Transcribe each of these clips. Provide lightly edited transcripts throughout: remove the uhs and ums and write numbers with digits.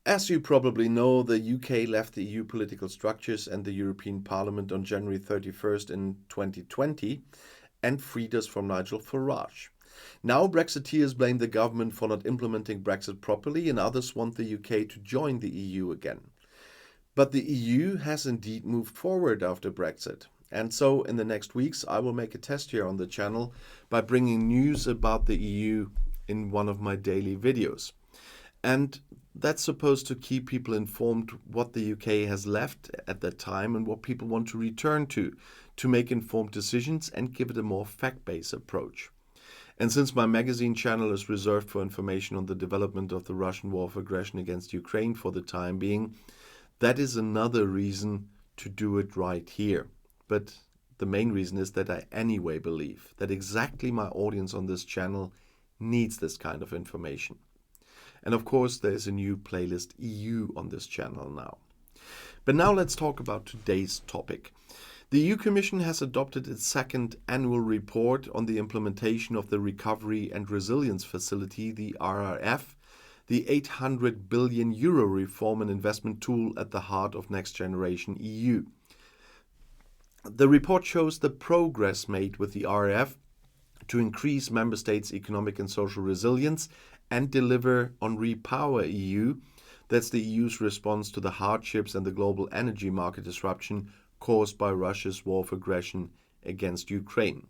As you probably know, the UK left the EU political structures and the European Parliament on January 31st in 2020 and freed us from Nigel Farage. Now Brexiteers blame the government for not implementing Brexit properly, and others want the UK to join the EU again. But the EU has indeed moved forward after Brexit. And so in the next weeks, I will make a test here on the channel by bringing news about the EU in one of my daily videos. And that's supposed to keep people informed what the UK has left at that time and what people want to return to make informed decisions and give it a more fact-based approach. And since my magazine channel is reserved for information on the development of the Russian war of aggression against Ukraine for the time being, that is another reason to do it right here. But the main reason is that I anyway believe that exactly my audience on this channel needs this kind of information. And of course, there is a new playlist EU on this channel now. But now let's talk about today's topic. The EU Commission has adopted its second annual report on the implementation of the Recovery and Resilience Facility, the RRF, the €800 billion reform and investment tool at the heart of NextGenerationEU. The report shows the progress made with the RRF to increase member states' economic and social resilience and deliver on REPowerEU, that's the EU's response to the hardships and the global energy market disruption caused by Russia's war of aggression against Ukraine.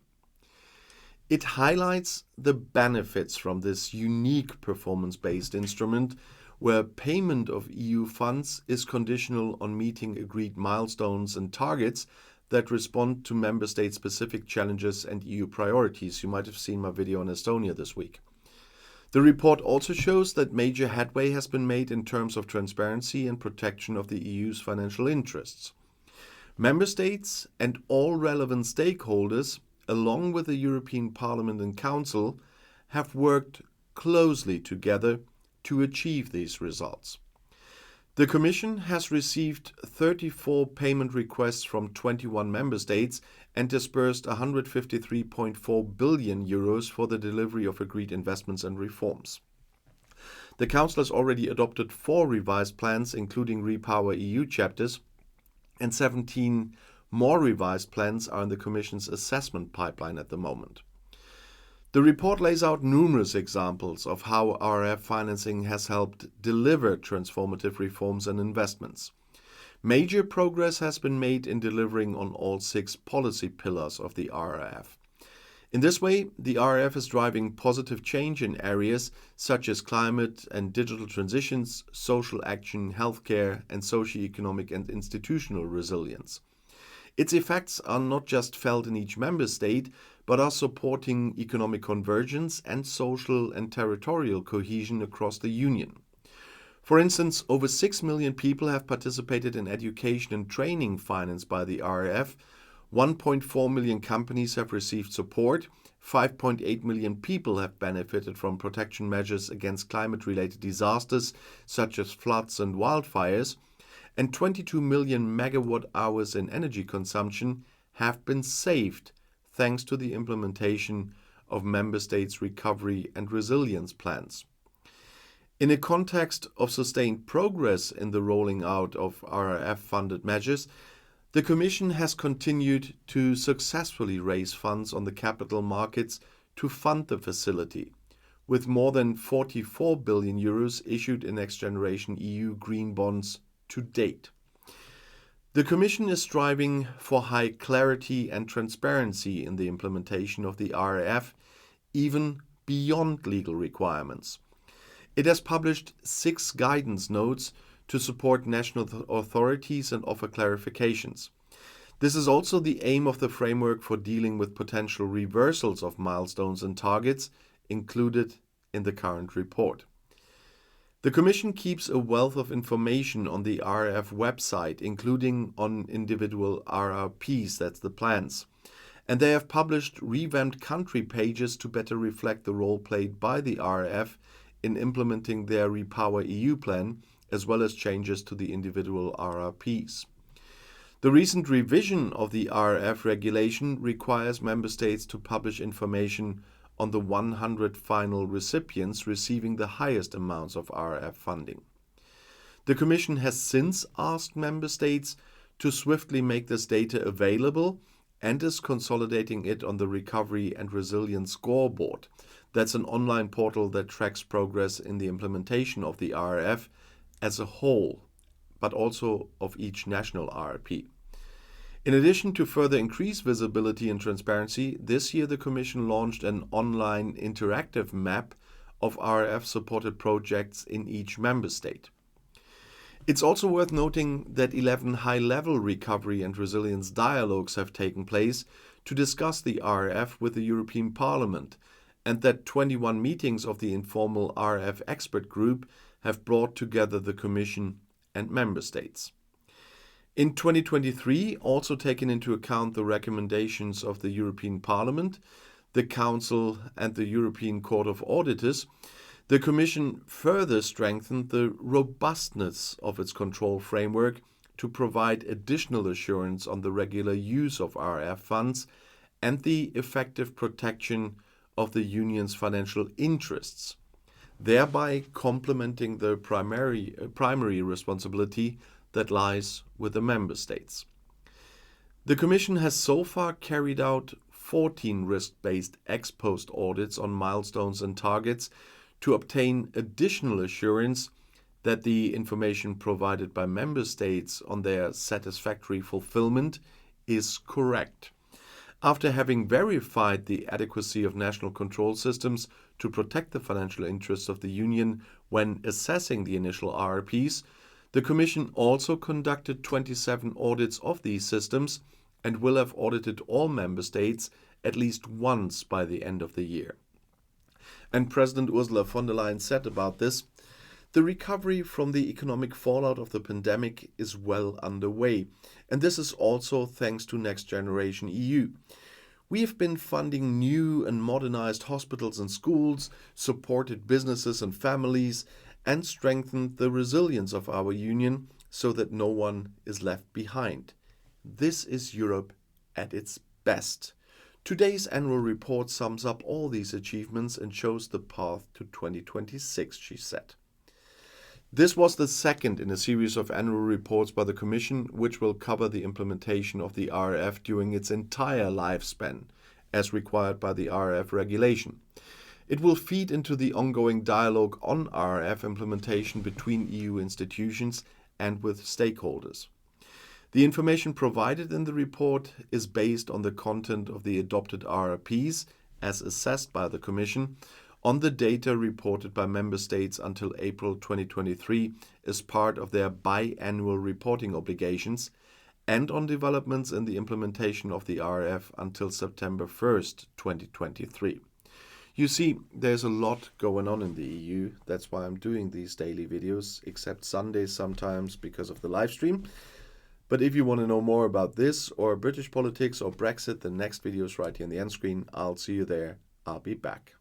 It highlights the benefits from this unique performance-based instrument where payment of EU funds is conditional on meeting agreed milestones and targets that respond to member state-specific challenges and EU priorities. You might have seen my video on Estonia this week. The report also shows that major headway has been made in terms of transparency and protection of the EU's financial interests. Member states and all relevant stakeholders, along with the European Parliament and Council, have worked closely together to achieve these results. The Commission has received 34 payment requests from 21 member states and disbursed €153.4 billion for the delivery of agreed investments and reforms. The Council has already adopted 4 revised plans, including REPowerEU chapters, and 17 more revised plans are in the Commission's assessment pipeline at the moment. The report lays out numerous examples of how RRF financing has helped deliver transformative reforms and investments. Major progress has been made in delivering on all 6 policy pillars of the RRF. In this way, the RRF is driving positive change in areas such as climate and digital transitions, social action, healthcare, and socio-economic and institutional resilience. Its effects are not just felt in each member state, but are supporting economic convergence and social and territorial cohesion across the Union. For instance, over 6 million people have participated in education and training financed by the RRF, 1.4 million companies have received support, 5.8 million people have benefited from protection measures against climate-related disasters such as floods and wildfires, and 22 million megawatt hours in energy consumption have been saved thanks to the implementation of member states' recovery and resilience plans. In a context of sustained progress in the rolling out of RRF-funded measures, the Commission has continued to successfully raise funds on the capital markets to fund the facility, with more than €44 billion issued in NextGenerationEU green bonds to date. The Commission is striving for high clarity and transparency in the implementation of the RRF, even beyond legal requirements. It has published 6 guidance notes to support national authorities and offer clarifications. This is also the aim of the framework for dealing with potential reversals of milestones and targets included in the current report. The Commission keeps a wealth of information on the RRF website, including on individual RRPs, that's the plans. And they have published revamped country pages to better reflect the role played by the RRF in implementing their REPowerEU plan, as well as changes to the individual RRPs. The recent revision of the RRF regulation requires member states to publish information on the 100 final recipients receiving the highest amounts of RRF funding. The Commission has since asked member states to swiftly make this data available and is consolidating it on the Recovery and Resilience Scoreboard. That's an online portal that tracks progress in the implementation of the RRF as a whole, but also of each national RRP. In addition to further increase visibility and transparency, this year the Commission launched an online interactive map of RRF-supported projects in each member state. It's also worth noting that 11 high-level recovery and resilience dialogues have taken place to discuss the RRF with the European Parliament, and that 21 meetings of the informal RRF expert group have brought together the Commission and member states. In 2023, also taking into account the recommendations of the European Parliament, the Council and the European Court of Auditors, the Commission further strengthened the robustness of its control framework to provide additional assurance on the regular use of RRF funds and the effective protection of the Union's financial interests, thereby complementing the primary responsibility that lies with the member states. The Commission has so far carried out 14 risk-based ex-post audits on milestones and targets to obtain additional assurance that the information provided by member states on their satisfactory fulfillment is correct. After having verified the adequacy of national control systems to protect the financial interests of the Union when assessing the initial RRPs, the Commission also conducted 27 audits of these systems and will have audited all member states at least once by the end of the year. And President Ursula von der Leyen said about this, "The recovery from the economic fallout of the pandemic is well underway, and this is also thanks to NextGenerationEU. We have been funding new and modernized hospitals and schools, supported businesses and families, and strengthened the resilience of our Union so that no one is left behind. This is Europe at its best." Today's annual report sums up all these achievements and shows the path to 2026, she said. This was the second in a series of annual reports by the Commission, which will cover the implementation of the RRF during its entire lifespan, as required by the RRF regulation. It will feed into the ongoing dialogue on RRF implementation between EU institutions and with stakeholders. The information provided in the report is based on the content of the adopted RRPs, as assessed by the Commission, on the data reported by member states until April 2023 as part of their biannual reporting obligations, and on developments in the implementation of the RRF until September 1st, 2023. You see, there's a lot going on in the EU. That's why I'm doing these daily videos, except Sundays sometimes because of the live stream. But if you want to know more about this or British politics or Brexit, the next video is right here on the end screen. I'll see you there. I'll be back.